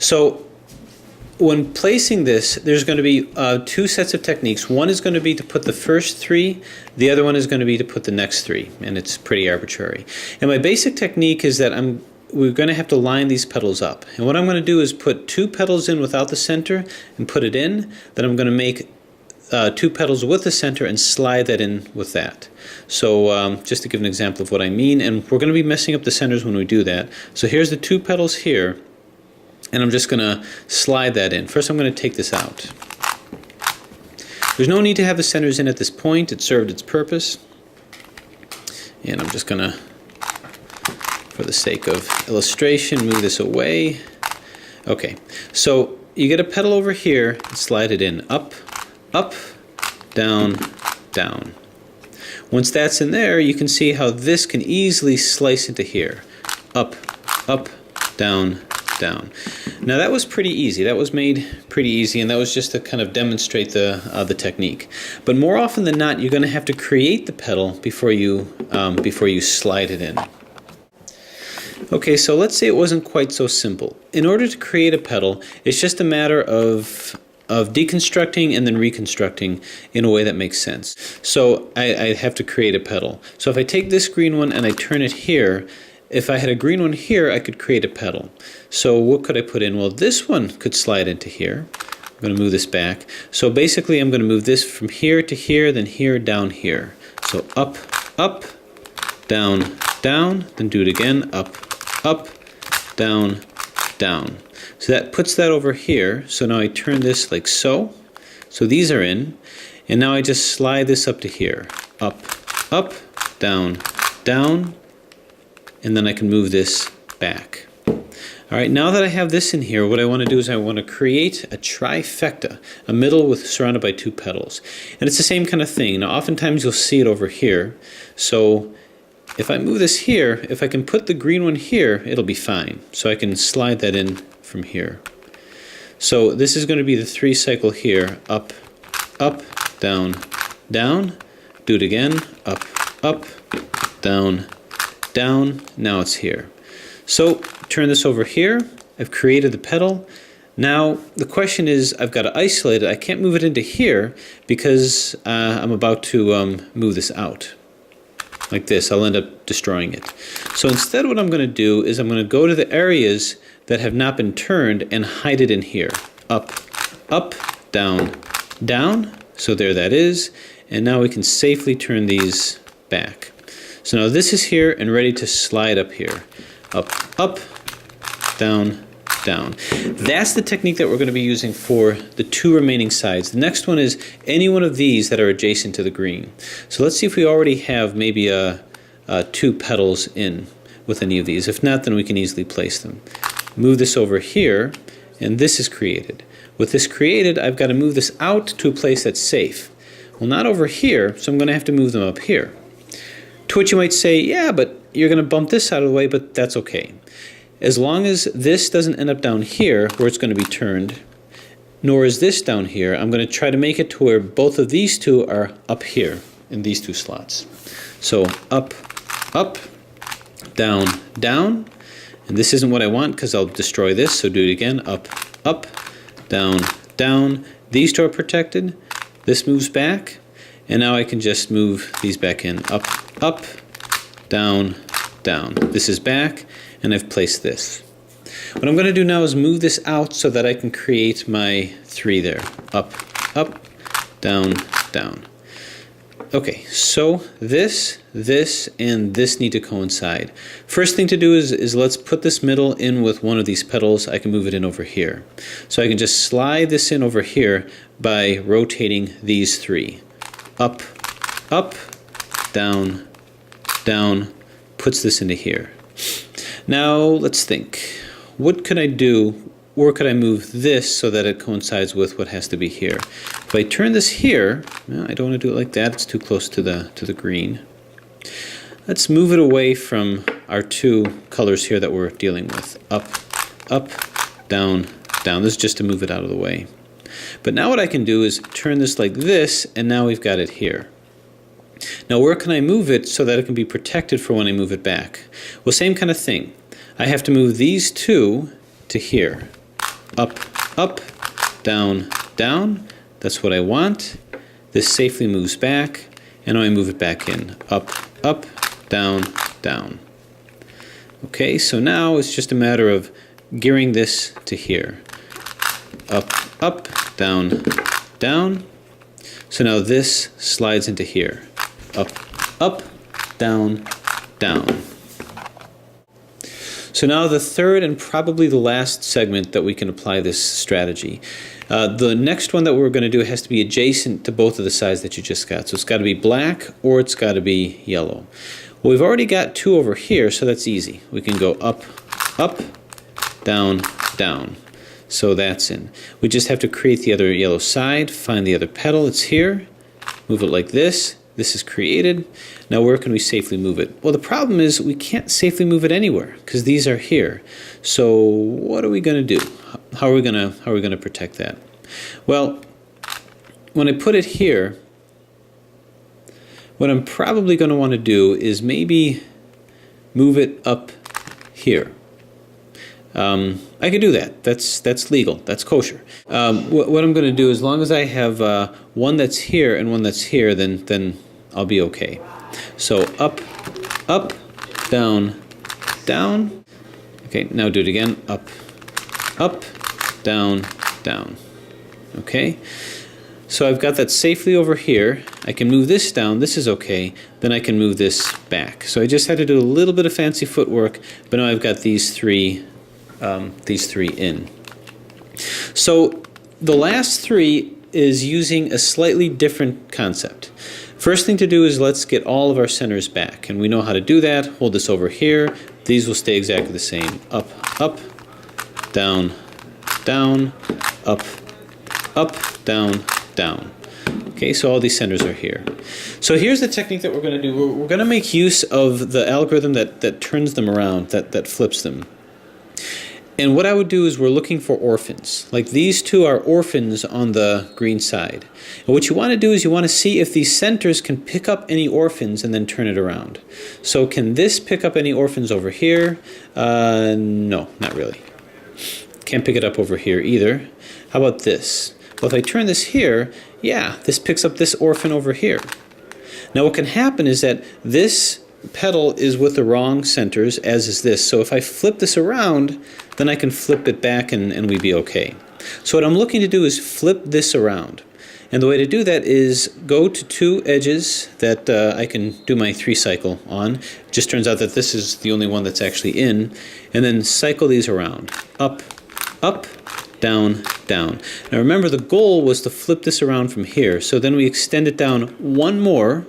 So when placing this, there's going to be two sets of techniques. One is going to be to put the first three, the other one is going to be to put the next three, and it's pretty arbitrary. And my basic technique is that we're going to have to line these petals up. And what I'm going to do is put two petals in without the center and put it in. Then I'm going to make two petals with the center and slide that in with that. So just to give an example of what I mean, and we're going to be messing up the centers when we do that. So here's the two petals here, and I'm just going to slide that in. First I'm going to take this out. There's no need to have the centers in at this point. It served its purpose. And I'm just going to, for the sake of illustration, move this away. Okay, so you get a petal over here and slide it in. Up, up, down, down. Once that's in there, you can see how this can easily slice into here. Up, up, down, down. Now that was pretty easy. That was made pretty easy, and that was just to kind of demonstrate the technique. But more often than not, you're going to have to create the petal before you slide it in. Okay, so let's say it wasn't quite so simple. In order to create a petal, it's just a matter of deconstructing and then reconstructing in a way that makes sense. So I have to create a petal. So if I take this green one and I turn it here, if I had a green one here, I could create a petal. So what could I put in? Well, this one could slide into here. I'm going to move this back. So basically I'm going to move this from here to here, then here, down here. So up, up, down, down, then do it again, up, up, down, down. So that puts that over here. So now I turn this like so. So these are in. And now I just slide this up to here. Up, up, down, down. And then I can move this back. All right, now that I have this in here, what I want to do is I want to create a trifecta, a middle surrounded by two petals. And it's the same kind of thing. Now oftentimes you'll see it over here. So if I move this here, if I can put the green one here, it'll be fine. So I can slide that in from here. So this is going to be the 3 cycle here. Up, up, down, down. Do it again. Up, up, down, down. Now it's here. So turn this over here. I've created the petal. Now the question is, I've got to isolate it. I can't move it into here because I'm about to move this out. Like this, I'll end up destroying it. So instead what I'm going to do is I'm going to go to the areas that have not been turned and hide it in here. Up, up, down, down. So there that is. And now we can safely turn these back. So now this is here and ready to slide up here. Up, up, down, down. That's the technique that we're going to be using for the 2 remaining sides. The next one is any one of these that are adjacent to the green. So let's see if we already have maybe 2 petals in with any of these. If not, then we can easily place them. Move this over here, and this is created. With this created, I've got to move this out to a place that's safe. Well, not over here, so I'm going to have to move them up here. To which you might say, yeah, but you're going to bump this out of the way, but that's okay. As long as this doesn't end up down here where it's going to be turned, nor is this down here, I'm going to try to make it to where both of these two are up here in these 2 slots. So up, up, down, down. And this isn't what I want because I'll destroy this, so do it again. Up, up, down, down. These 2 are protected. This moves back. And now I can just move these back in. Up, up, down, down. This is back, and I've placed this. What I'm going to do now is move this out so that I can create my 3 there. Up, up, down, down. Okay, so this, and this need to coincide. First thing to do is let's put this middle in with one of these petals. I can move it in over here. So I can just slide this in over here by rotating these 3. Up, up, down, down, puts this into here. Now let's think. What could I do? Where could I move this so that it coincides with what has to be here? If I turn this here, well, I don't want to do it like that. It's too close to the green. Let's move it away from our 2 colors here that we're dealing with. Up, up, down, down. This is just to move it out of the way. But now what I can do is turn this like this, and now we've got it here. Now where can I move it so that it can be protected for when I move it back? Well, same kind of thing. I have to move these 2 to here. up, up, down, down. That's what I want. This safely moves back, and now I move it back in. Up, up, down, down. Okay, so now it's just a matter of gearing this to here. Up, up, down, down. So now this slides into here. Up, up, down, down. So now the third and probably the last segment that we can apply this strategy. The next one that we're going to do has to be adjacent to both of the sides that you just got. So it's got to be black or it's got to be yellow. Well, we've already got two over here, so that's easy. We can go up, up, down, down. So that's in. We just have to create the other yellow side, find the other petal, it's here, move it like this. This is created. Now where can we safely move it? Well, the problem is we can't safely move it anywhere because these are here. So what are we going to do? How are we going to protect that? Well, when I put it here, what I'm probably going to want to do is maybe move it up here. I could do that. That's legal. That's kosher. What I'm going to do, as long as I have one that's here and one that's here, then I'll be okay. So up, up, down, down. Okay, now do it again. Up, up, down, down. Okay. So I've got that safely over here. I can move this down. This is okay. Then I can move this back. So I just had to do a little bit of fancy footwork, but now I've got these three in. So the last three is using a slightly different concept. First thing to do is let's get all of our centers back, and we know how to do that. Hold this over here. These will stay exactly the same. Up, up, down, down, up, up, down, down. Okay, so all these centers are here. So here's the technique that we're going to do. We're going to make use of the algorithm that turns them around, that flips them. And what I would do is we're looking for orphans. Like these two are orphans on the green side. And what you want to do is you want to see if these centers can pick up any orphans and then turn it around. So can this pick up any orphans over here? No, not really. Can't pick it up over here either. How about this? Well, if I turn this here, yeah, this picks up this orphan over here. Now what can happen is that this petal is with the wrong centers, as is this. So if I flip this around, then I can flip it back and we'd be okay. So what I'm looking to do is flip this around. And the way to do that is go to two edges that I can do my 3 cycle on. It just turns out that this is the only one that's actually in. And then cycle these around. Up, up, down, down. Now remember, the goal was to flip this around from here. So then we extend it down one more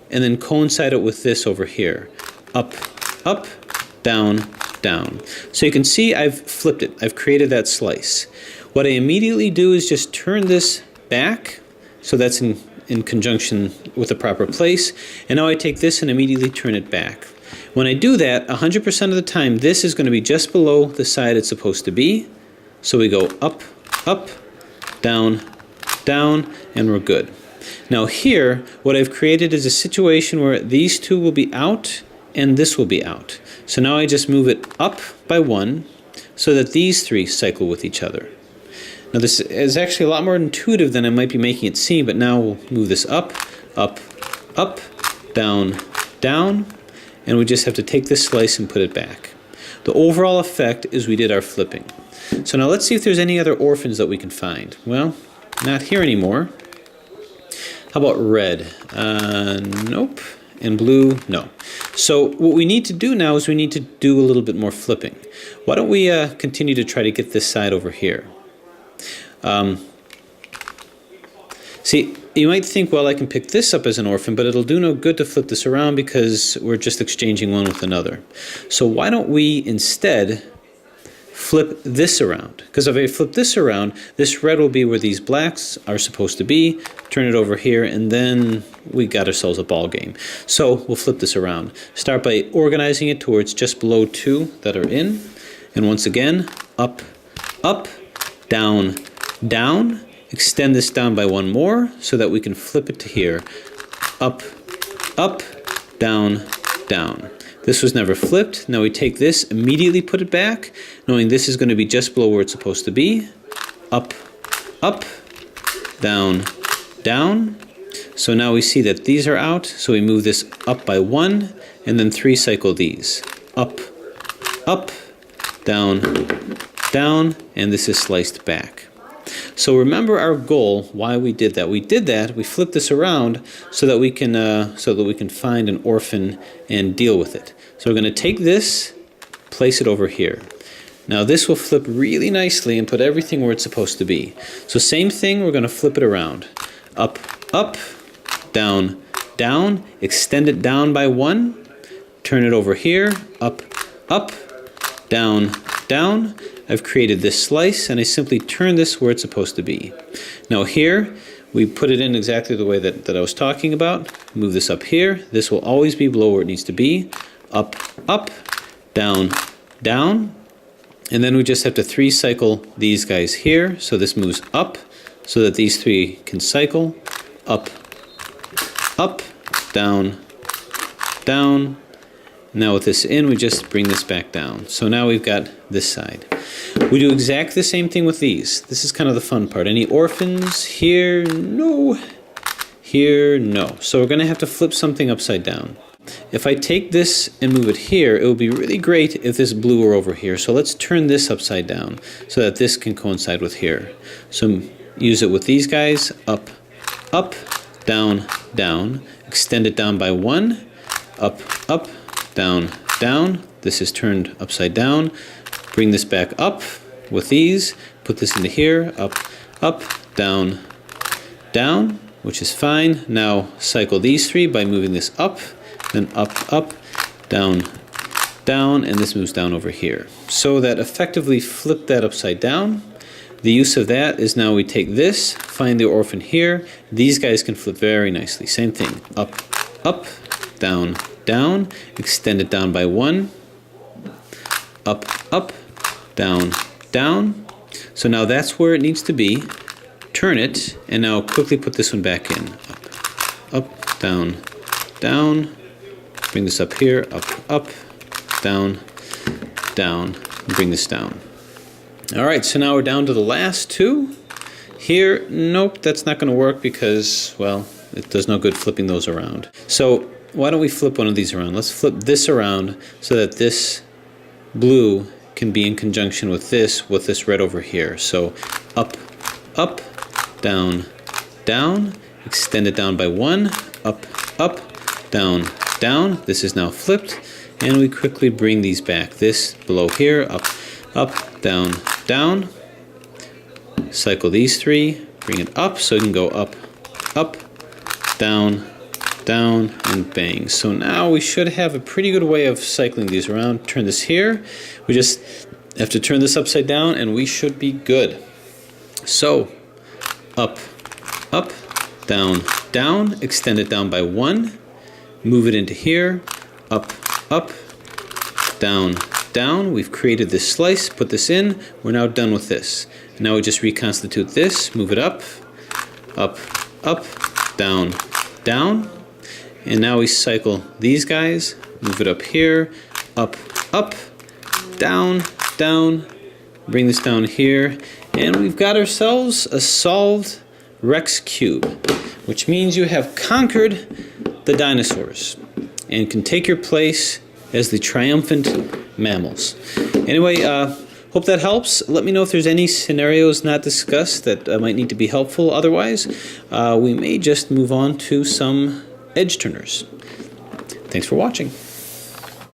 and then coincide it with this over here. Up, up, down, down. So you can see I've flipped it. I've created that slice. What I immediately do is just turn this back, so that's in conjunction with the proper place, and now I take this and immediately turn it back. When I do that, 100% of the time, this is going to be just below the side it's supposed to be. So we go up, up, down, down, and we're good. Now here, what I've created is a situation where these two will be out and this will be out. So now I just move it up by 1 so that these 3 cycle with each other. Now this is actually a lot more intuitive than I might be making it seem, but now we'll move this up, up, up, down, down, and we just have to take this slice and put it back. The overall effect is we did our flipping. So now let's see if there's any other orphans that we can find. Well, not here anymore. How about red? Nope. And blue? No. So what we need to do now is we need to do a little bit more flipping. Why don't we continue to try to get this side over here? See, you might think, well, I can pick this up as an orphan, but it'll do no good to flip this around because we're just exchanging one with another. So why don't we instead flip this around? Because if I flip this around, this red will be where these blacks are supposed to be. Turn it over here, and then we got ourselves a ball game. So we'll flip this around. Start by organizing it towards just below 2 that are in. And once again, up, up, down, down. Extend this down by 1 more so that we can flip it to here. Up, up, down, down. This was never flipped. Now we take this, immediately put it back, knowing this is going to be just below where it's supposed to be. Up, up, down, down. So now we see that these are out, so we move this up by 1, and then 3 cycle these. Up, up, down, down, and this is sliced back. So remember our goal, why we did that. We flipped this around so that we can find an orphan and deal with it. So we're going to take this, place it over here. Now this will flip really nicely and put everything where it's supposed to be. So same thing, we're going to flip it around. Up, up, down, down, extend it down by 1, turn it over here, up, up, down, down. I've created this slice and I simply turn this where it's supposed to be. Now here, we put it in exactly the way that I was talking about. Move this up here. This will always be below where it needs to be. Up, up, down, down. And then we just have to 3 cycle these guys here. So this moves up so that these 3 can cycle. Up, up, down, down. Now with this in, we just bring this back down. So now we've got this side. We do exactly the same thing with these. This is kind of the fun part. Any orphans? Here, no. Here, no. So we're going to have to flip something upside down. If I take this and move it here, it would be really great if this blue were over here. So let's turn this upside down so that this can coincide with here. So use it with these guys. Up, up, down, down. Extend it down by 1. Up, up, down, down. This is turned upside down. Bring this back up with these. Put this into here. Up, up, down, down, which is fine. Now cycle these 3 by moving this up, then up, up, down, down, and this moves down over here. So that effectively flipped that upside down. The use of that is now we take this, find the orphan here. These guys can flip very nicely. Same thing. Up, up, down, down. Extend it down by 1. Up, up, down, down. So now that's where it needs to be. Turn it, and now quickly put this one back in. Up, up, down, down. Bring this up here. Up, up, down, down. And bring this down. All right, so now we're down to the last 2. Here, nope, that's not going to work because, well, it does no good flipping those around. So why don't we flip one of these around? Let's flip this around so that this blue can be in conjunction with this red over here. So up, up, down, down, extend it down by 1, up, up, down, down. This is now flipped, and we quickly bring these back. This below here, up, up, down, down. Cycle these 3, bring it up so it can go up, up, down, down, and bang. So now we should have a pretty good way of cycling these around. Turn this here. We just have to turn this upside down and we should be good. So up, up, down, down, extend it down by 1, move it into here, up, up, down, down. We've created this slice, put this in. We're now done with this. Now we just reconstitute this, move it up, up, up, down, down. And now we cycle these guys, move it up here, up, up, down, down, bring this down here, and we've got ourselves a solved Rex cube, which means you have conquered the dinosaurs and can take your place as the triumphant mammals. Anyway, hope that helps. Let me know if there's any scenarios not discussed that might need to be helpful. Otherwise, we may just move on to some edge turners. Thanks for watching.